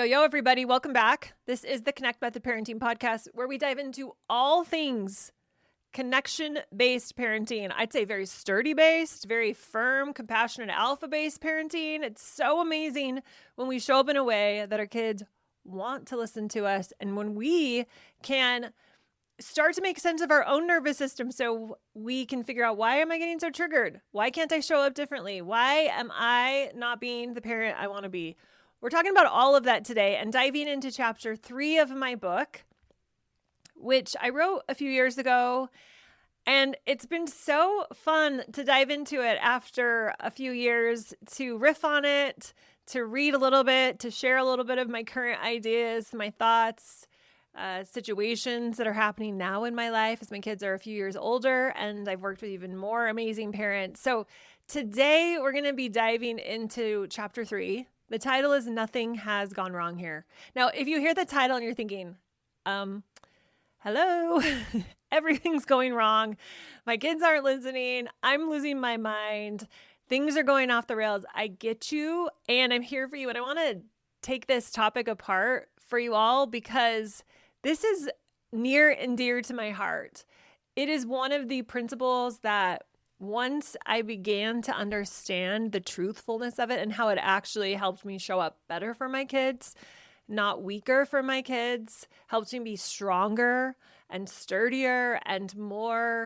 Yo, everybody. Welcome back. This is the Connect Method Parenting Podcast, where we dive into all things connection-based parenting. I'd say very sturdy-based, very firm, compassionate, alpha-based parenting. It's so amazing when we show up in a way that our kids want to listen to us, and when we can start to make sense of our own nervous system so we can figure out, why am I getting so triggered? Why can't I show up differently? Why am I not being the parent I want to be? We're talking about all of that today and diving into chapter 3 of my book, which I wrote a few years ago. And it's been so fun to dive into it after a few years, to riff on it, to read a little bit, to share a little bit of my current ideas, my thoughts, situations that are happening now in my life as my kids are a few years older and I've worked with even more amazing parents. So today we're going to be diving into chapter 3. The title is Nothing Has Gone Wrong Here. Now, if you hear the title and you're thinking, hello, everything's going wrong. My kids aren't listening. I'm losing my mind. Things are going off the rails. I get you, and I'm here for you. And I want to take this topic apart for you all because this is near and dear to my heart. It is one of the principles that once I began to understand the truthfulness of it and how it actually helped me show up better for my kids, not weaker for my kids, helped me be stronger and sturdier and more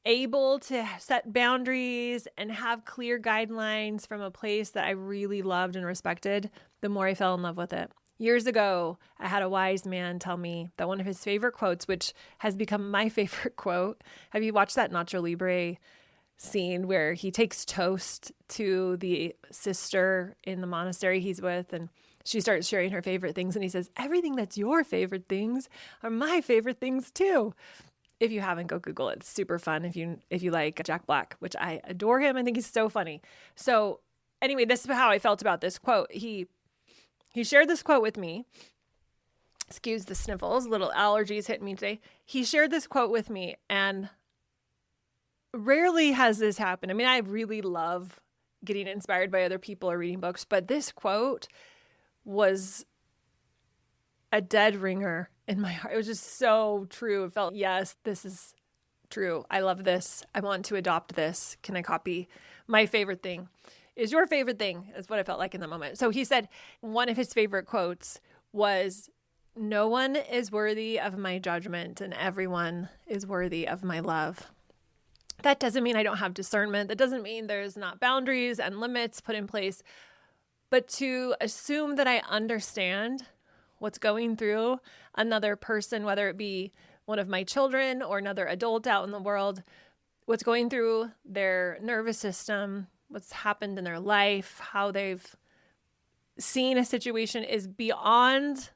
able to set boundaries and have clear guidelines from a place that I really loved and respected, the more I fell in love with it. Years ago, I had a wise man tell me that one of his favorite quotes, which has become my favorite quote. Have you watched that Nacho Libre scene where he takes toast to the sister in the monastery he's with, and she starts sharing her favorite things, and he says, everything that's your favorite things are my favorite things too. If you haven't, go Google it. It's super fun if you like Jack Black, which I adore him. I think he's so funny. So anyway, this is how I felt about this quote. He shared this quote with me. Excuse the sniffles, little allergies hitting me today. He shared this quote with me, and rarely has this happened. I mean, I really love getting inspired by other people or reading books, but this quote was a dead ringer in my heart. It was just so true. It felt, yes, this is true. I love this. I want to adopt this. Can I copy? My favorite thing is your favorite thing, is what I felt like in that moment. So he said one of his favorite quotes was, no one is worthy of my judgment and everyone is worthy of my love. That doesn't mean I don't have discernment. That doesn't mean there's not boundaries and limits put in place. But to assume that I understand what's going through another person, whether it be one of my children or another adult out in the world, what's going through their nervous system, what's happened in their life, how they've seen a situation, is beyond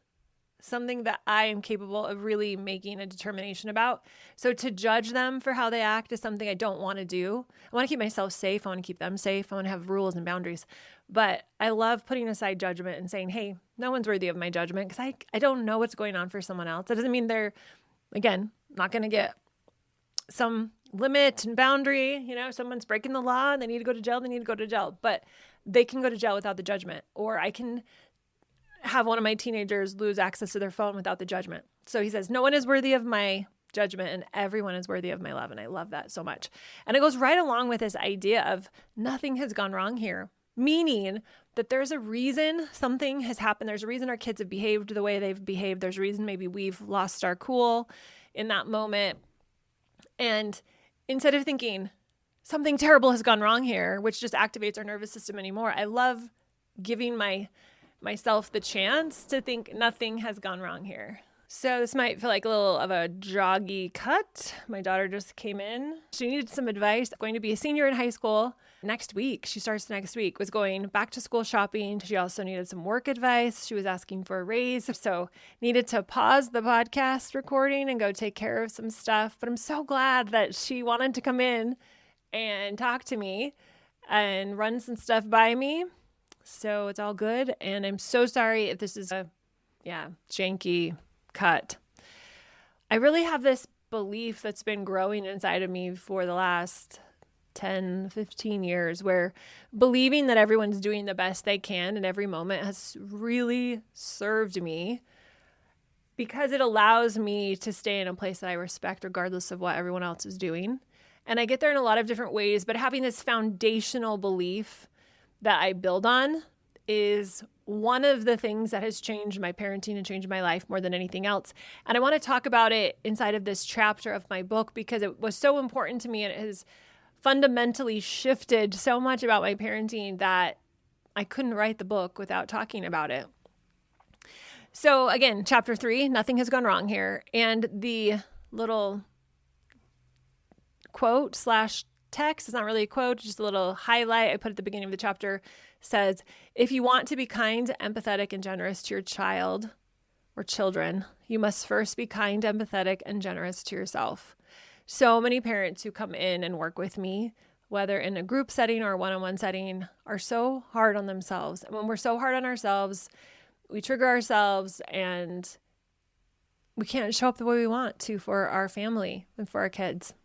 something that I am capable of really making a determination about. So to judge them for how they act is something I don't want to do. I want to keep myself safe. I want to keep them safe. I want to have rules and boundaries. But I love putting aside judgment and saying, hey, no one's worthy of my judgment, because I don't know what's going on for someone else. That doesn't mean they're, again, not going to get some limit and boundary. Someone's breaking the law and they need to go to jail, they need to go to jail. But they can go to jail without the judgment. Or I can have one of my teenagers lose access to their phone without the judgment. So he says, no one is worthy of my judgment and everyone is worthy of my love. And I love that so much. And it goes right along with this idea of nothing has gone wrong here, meaning that there's a reason something has happened. There's a reason our kids have behaved the way they've behaved. There's a reason maybe we've lost our cool in that moment. And instead of thinking something terrible has gone wrong here, which just activates our nervous system anymore, I love giving myself the chance to think nothing has gone wrong here. So this might feel like a little of a joggy cut. My daughter just came in. She needed some advice. Going to be a senior in high school next week. She starts next week. Was going back to school shopping. She also needed some work advice. She was asking for a raise. So needed to pause the podcast recording and go take care of some stuff. But I'm so glad that she wanted to come in and talk to me and run some stuff by me. So it's all good. And I'm so sorry if this is a janky cut. I really have this belief that's been growing inside of me for the last 10, 15 years where believing that everyone's doing the best they can in every moment has really served me because it allows me to stay in a place that I respect regardless of what everyone else is doing. And I get there in a lot of different ways, but having this foundational belief that I build on is one of the things that has changed my parenting and changed my life more than anything else. And I want to talk about it inside of this chapter of my book because it was so important to me and it has fundamentally shifted so much about my parenting that I couldn't write the book without talking about it. So again, chapter 3, nothing has gone wrong here. And the little quote / text, it's not really a quote, just a little highlight I put at the beginning of the chapter says, if you want to be kind, empathetic, and generous to your child or children, you must first be kind, empathetic, and generous to yourself. So many parents who come in and work with me, whether in a group setting or a one-on-one setting, are so hard on themselves. And when we're so hard on ourselves, we trigger ourselves and we can't show up the way we want to for our family and for our kids.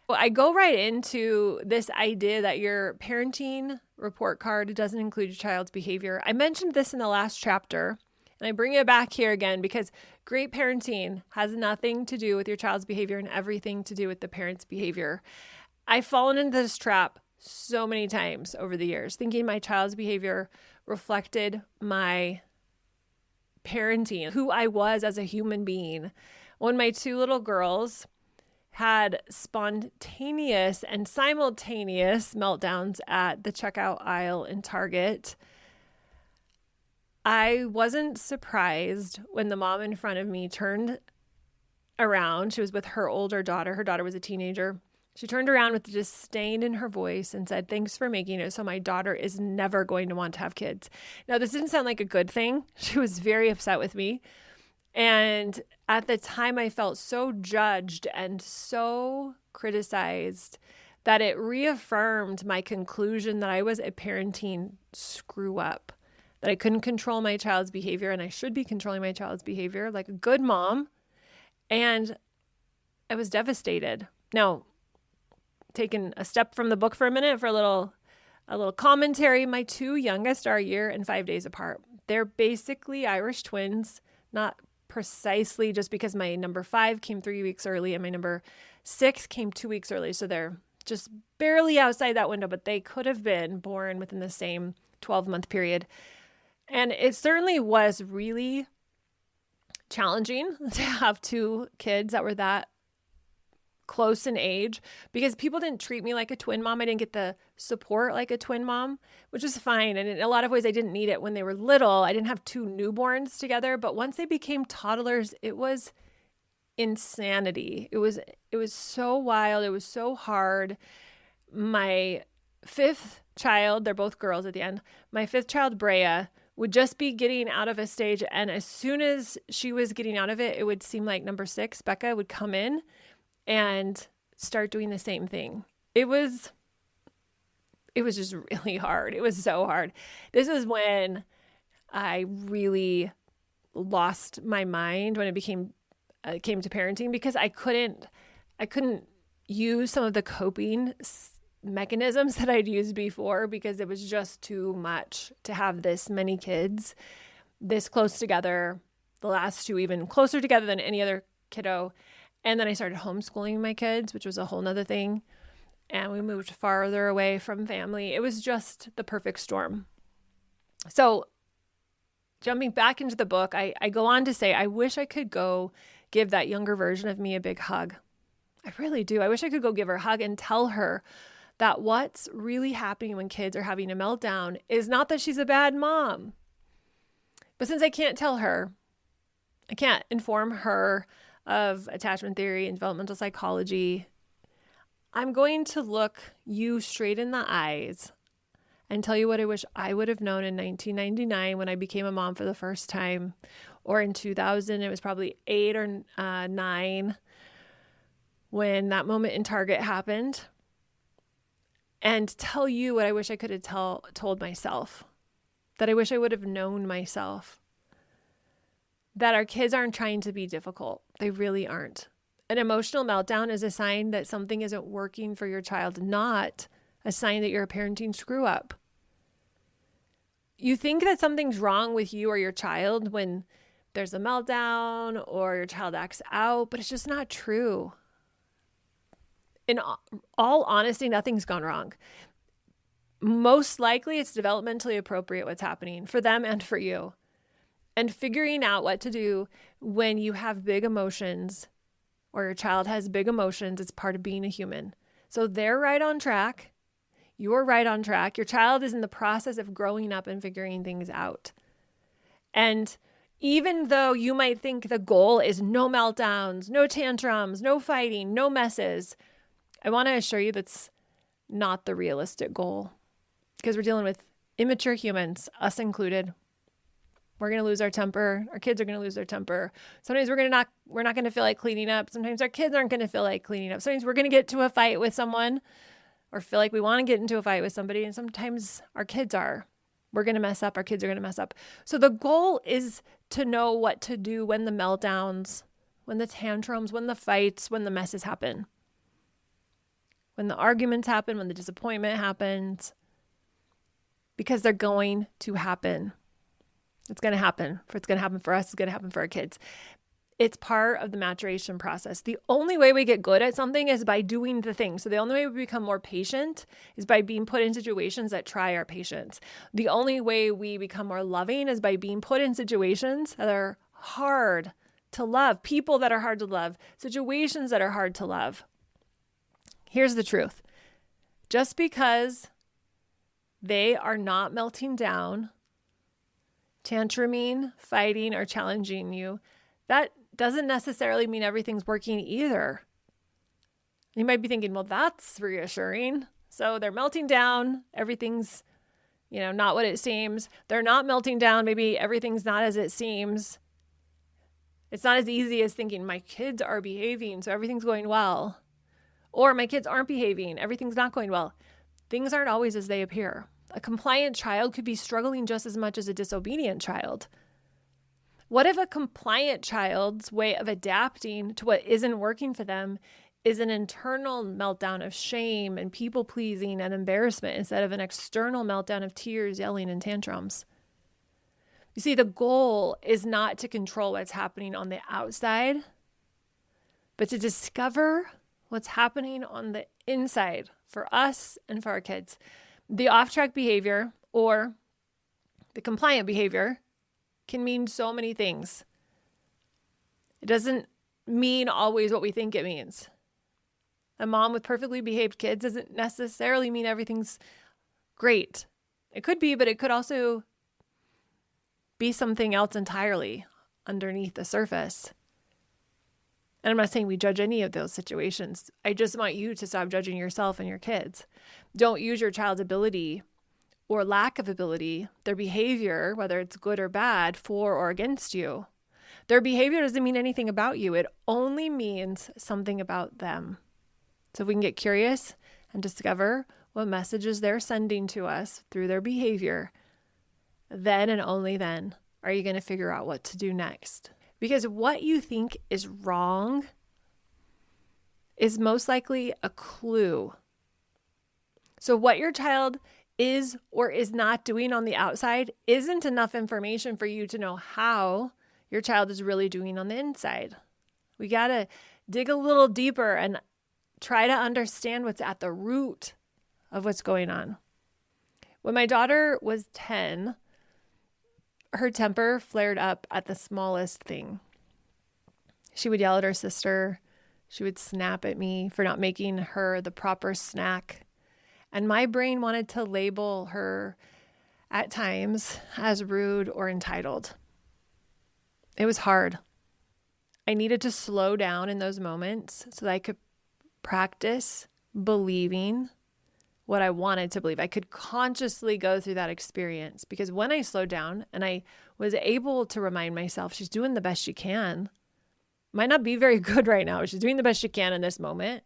Well, I go right into this idea that your parenting report card doesn't include your child's behavior. I mentioned this in the last chapter, and I bring it back here again because great parenting has nothing to do with your child's behavior and everything to do with the parent's behavior. I've fallen into this trap so many times over the years, thinking my child's behavior reflected my parenting, who I was as a human being. When my 2 little girls had spontaneous and simultaneous meltdowns at the checkout aisle in Target, I wasn't surprised when the mom in front of me turned around. She was with her older daughter. Her daughter was a teenager. She turned around with disdain in her voice and said, "Thanks for making it so my daughter is never going to want to have kids." Now, this didn't sound like a good thing. She was very upset with me. And at the time, I felt so judged and so criticized that it reaffirmed my conclusion that I was a parenting screw up, that I couldn't control my child's behavior and I should be controlling my child's behavior like a good mom. And I was devastated. Now, taking a step from the book for a minute for a little commentary, my 2 youngest are a year and 5 days apart. They're basically Irish twins, not precisely just because my number 5 came 3 weeks early and my number 6 came 2 weeks early. So they're just barely outside that window, but they could have been born within the same 12-month period. And it certainly was really challenging to have 2 kids that were that close in age because people didn't treat me like a twin mom. I didn't get the support like a twin mom, which was fine. And in a lot of ways, I didn't need it when they were little. I didn't have 2 newborns together, but once they became toddlers, it was insanity. It was so wild. It was so hard. My 5th child, they're both girls at the end. My 5th child, Brea, would just be getting out of a stage. And as soon as she was getting out of it, it would seem like number 6, Becca, would come in and start doing the same thing. It was just really hard. It was so hard. This is when I really lost my mind when it came to parenting because I couldn't use some of the coping mechanisms that I'd used before because it was just too much to have this many kids this close together, the last 2 even closer together than any other kiddo. And then I started homeschooling my kids, which was a whole nother thing. And we moved farther away from family. It was just the perfect storm. So jumping back into the book, I go on to say, I wish I could go give that younger version of me a big hug. I really do. I wish I could go give her a hug and tell her that what's really happening when kids are having a meltdown is not that she's a bad mom. But since I can't tell her, I can't inform her of attachment theory and developmental psychology, I'm going to look you straight in the eyes and tell you what I wish I would have known in 1999 when I became a mom for the first time, or in 2000, it was probably 8 or 9 when that moment in Target happened, and tell you what I wish I could have told myself, that I wish I would have known myself. That our kids aren't trying to be difficult. They really aren't. An emotional meltdown is a sign that something isn't working for your child, not a sign that you're a parenting screw up. You think that something's wrong with you or your child when there's a meltdown or your child acts out, but it's just not true. In all honesty, nothing's gone wrong. Most likely it's developmentally appropriate what's happening for them and for you. And figuring out what to do when you have big emotions or your child has big emotions, it's part of being a human. So they're right on track. You're right on track. Your child is in the process of growing up and figuring things out. And even though you might think the goal is no meltdowns, no tantrums, no fighting, no messes, I want to assure you that's not the realistic goal, because we're dealing with immature humans, us included. We're going to lose our temper. Our kids are going to lose their temper. Sometimes we're not going to feel like cleaning up. Sometimes our kids aren't going to feel like cleaning up. Sometimes we're going to get to a fight with someone or feel like we want to get into a fight with somebody. And sometimes our kids are. We're going to mess up. Our kids are going to mess up. So the goal is to know what to do when the meltdowns, when the tantrums, when the fights, when the messes happen. When the arguments happen, when the disappointment happens. Because they're going to happen. It's going to happen. It's going to happen for us. It's going to happen for our kids. It's part of the maturation process. The only way we get good at something is by doing the thing. So the only way we become more patient is by being put in situations that try our patience. The only way we become more loving is by being put in situations that are hard to love, people that are hard to love, situations that are hard to love. Here's the truth. Just because they are not melting down, tantruming, fighting, or challenging you, that doesn't necessarily mean everything's working either. You might be thinking, well, that's reassuring. So they're melting down. Everything's, not what it seems. They're not melting down. Maybe everything's not as it seems. It's not as easy as thinking my kids are behaving, so everything's going well. Or my kids aren't behaving. Everything's not going well. Things aren't always as they appear. A compliant child could be struggling just as much as a disobedient child. What if a compliant child's way of adapting to what isn't working for them is an internal meltdown of shame and people-pleasing and embarrassment instead of an external meltdown of tears, yelling, and tantrums? You see, the goal is not to control what's happening on the outside, but to discover what's happening on the inside for us and for our kids. The off-track behavior or the compliant behavior can mean so many things. It doesn't mean always what we think it means. A mom with perfectly behaved kids doesn't necessarily mean everything's great. It could be, but it could also be something else entirely underneath the surface. And I'm not saying we judge any of those situations. I just want you to stop judging yourself and your kids. Don't use your child's ability or lack of ability, their behavior, whether it's good or bad, for or against you. Their behavior doesn't mean anything about you. It only means something about them. So if we can get curious and discover what messages they're sending to us through their behavior, then and only then are you going to figure out what to do next. Because what you think is wrong is most likely a clue. So what your child is or is not doing on the outside isn't enough information for you to know how your child is really doing on the inside. We got to dig a little deeper and try to understand what's at the root of what's going on. When my daughter was 10, her temper flared up at the smallest thing. She would yell at her sister. She would snap at me for not making her the proper snack. And my brain wanted to label her at times as rude or entitled. It was hard. I needed to slow down in those moments so that I could practice believing what I wanted to believe. I could consciously go through that experience, because when I slowed down and I was able to remind myself she's doing the best she can, might not be very good right now. She's doing the best she can in this moment.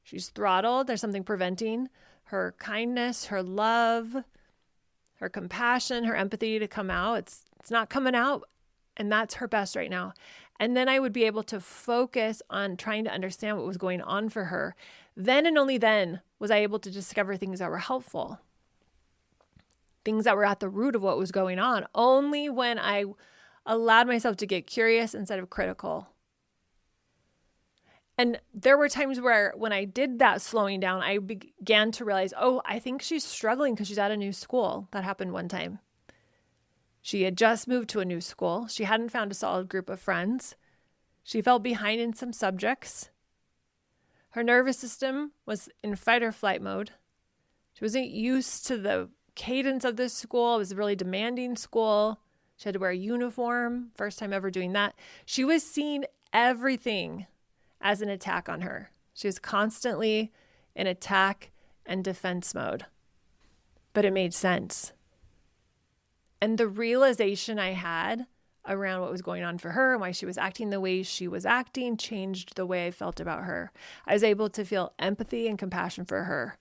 She's throttled. There's something preventing her kindness, her love, her compassion, her empathy to come out. It's not coming out, and that's her best right now. And then I would be able to focus on trying to understand what was going on for her. Then and only then was I able to discover things that were helpful, things that were at the root of what was going on. Only when I allowed myself to get curious instead of critical. And there were times where when I did that slowing down, I began to realize, oh, I think she's struggling because she's at a new school. That happened one time. She had just moved to a new school. She hadn't found a solid group of friends. She fell behind in some subjects. Her nervous system was in fight or flight mode. She wasn't used to the cadence of this school. It was a really demanding school. She had to wear a uniform. First time ever doing that. She was seeing everything as an attack on her. She was constantly in attack and defense mode. But it made sense. And the realization I had around what was going on for her and why she was acting the way she was acting changed the way I felt about her. I was able to feel empathy and compassion for her.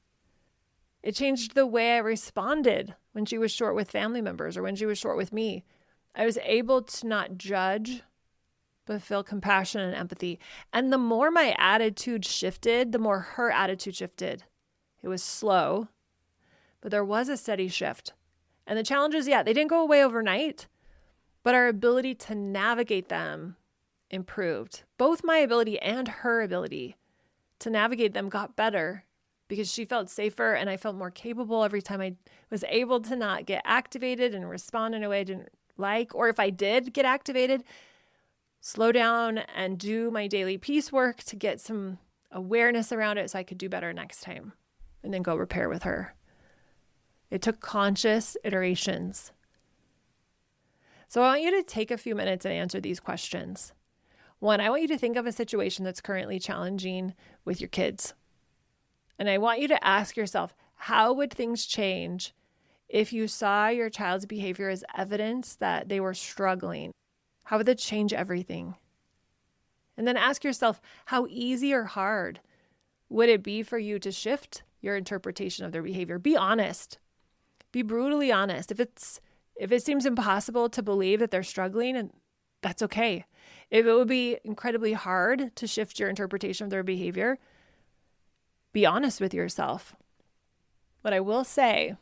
It changed the way I responded when she was short with family members or when she was short with me. I was able to not judge, but feel compassion and empathy. And the more my attitude shifted, the more her attitude shifted. It was slow, but there was a steady shift. And the challenges, they didn't go away overnight, but our ability to navigate them improved. Both my ability and her ability to navigate them got better because she felt safer and I felt more capable every time I was able to not get activated and respond in a way I didn't like. Or if I did get activated, slow down and do my daily peace work to get some awareness around it so I could do better next time and then go repair with her. It took conscious iterations. So I want you to take a few minutes and answer these questions. One, I want you to think of a situation that's currently challenging with your kids. And I want you to ask yourself, how would things change if you saw your child's behavior as evidence that they were struggling? How would that change everything? And then ask yourself, how easy or hard would it be for you to shift your interpretation of their behavior? Be honest. Be brutally honest. If it seems impossible to believe that they're struggling, and that's okay. If it would be incredibly hard to shift your interpretation of their behavior, be honest with yourself. What I will say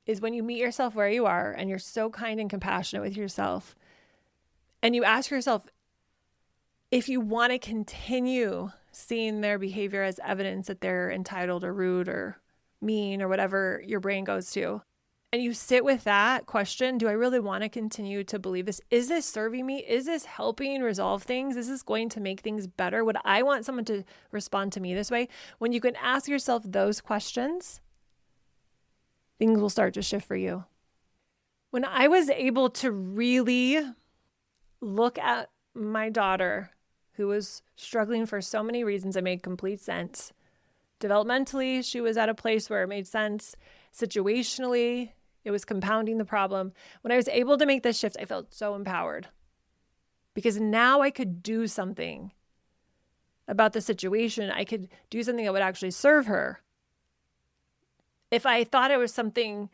is when you meet yourself where you are and you're so kind and compassionate with yourself, and you ask yourself if you want to continue seeing their behavior as evidence that they're entitled or rude or mean or whatever your brain goes to, and you sit with that question, do I really want to continue to believe this? Is this serving me? Is this helping resolve things? Is this going to make things better? Would I want someone to respond to me this way? When you can ask yourself those questions, things will start to shift for you. When I was able to really look at my daughter, who was struggling for so many reasons that made complete sense. Developmentally, she was at a place where it made sense. Situationally, it was compounding the problem. When I was able to make this shift, I felt so empowered because now I could do something about the situation. I could do something that would actually serve her. If I thought it was something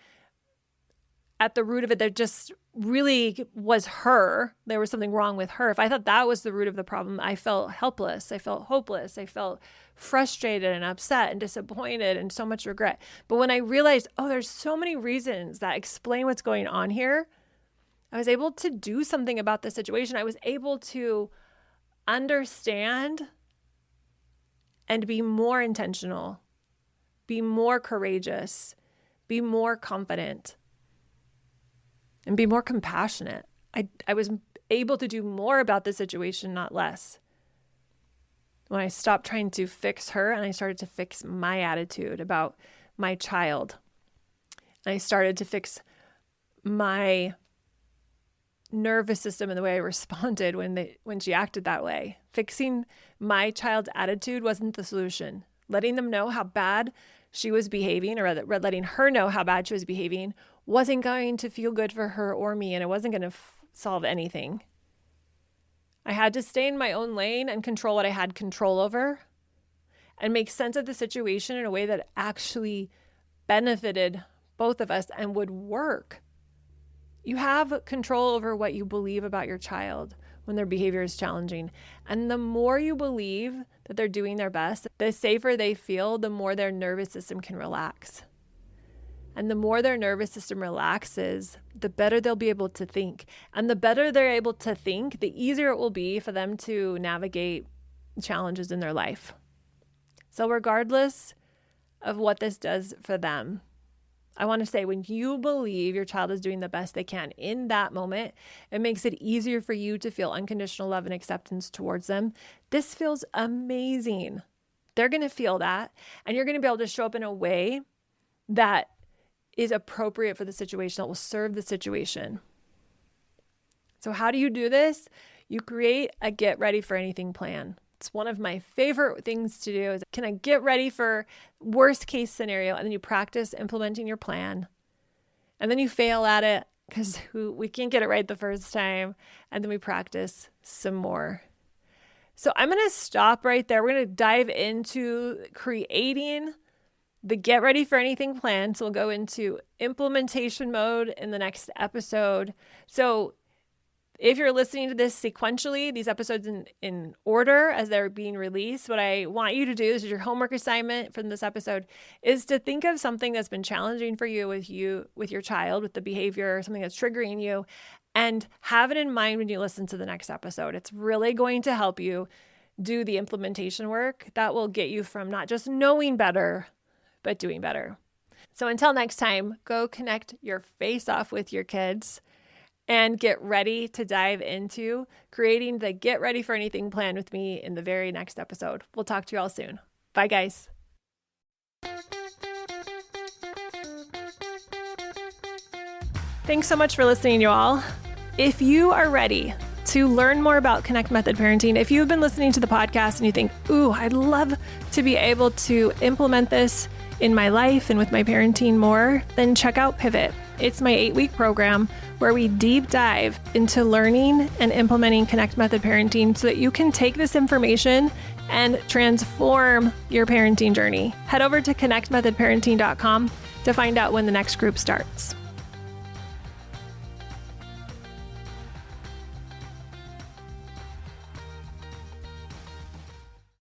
at the root of it that just really was her, there was something wrong with her. If I thought that was the root of the problem, I felt helpless. I felt hopeless. I felt frustrated and upset and disappointed and so much regret. But when I realized, there's so many reasons that explain what's going on here, I was able to do something about the situation. I was able to understand and be more intentional, be more courageous, be more confident, and be more compassionate. I was able to do more about the situation, not less. When I stopped trying to fix her and I started to fix my attitude about my child. And I started to fix my nervous system and the way I responded when she acted that way. Fixing my child's attitude wasn't the solution. Letting them know how bad she was behaving, or rather letting her know how bad she was behaving, wasn't going to feel good for her or me, and it wasn't going to solve anything. I had to stay in my own lane and control what I had control over and make sense of the situation in a way that actually benefited both of us and would work. You have control over what you believe about your child when their behavior is challenging. And the more you believe that they're doing their best, the safer they feel, the more their nervous system can relax. And the more their nervous system relaxes, the better they'll be able to think. And the better they're able to think, the easier it will be for them to navigate challenges in their life. So regardless of what this does for them, I want to say, when you believe your child is doing the best they can in that moment, it makes it easier for you to feel unconditional love and acceptance towards them. This feels amazing. They're going to feel that, and you're going to be able to show up in a way that is appropriate for the situation, that will serve the situation. So how do you do this? You create a get ready for anything plan. It's one of my favorite things to do is, can I get ready for worst case scenario? And then you practice implementing your plan. And then you fail at it because we can't get it right the first time. And then we practice some more. So I'm going to stop right there. We're going to dive into creating the get ready for anything plan. So we'll go into implementation mode in the next episode. So if you're listening to this sequentially, these episodes in order as they're being released, what I want you to do, this is your homework assignment from this episode, is to think of something that's been challenging for you with your child, with the behavior, something that's triggering you, and have it in mind when you listen to the next episode. It's really going to help you do the implementation work that will get you from not just knowing better, but doing better. So until next time, go connect your face off with your kids and get ready to dive into creating the Get Ready for Anything plan with me in the very next episode. We'll talk to you all soon. Bye, guys. Thanks so much for listening, you all. If you are ready to learn more about Connect Method Parenting, if you've been listening to the podcast and you think, ooh, I'd love to be able to implement this in my life and with my parenting more, then check out Pivot. It's my 8-week program where we deep dive into learning and implementing Connect Method Parenting so that you can take this information and transform your parenting journey. Head over to connectmethodparenting.com to find out when the next group starts.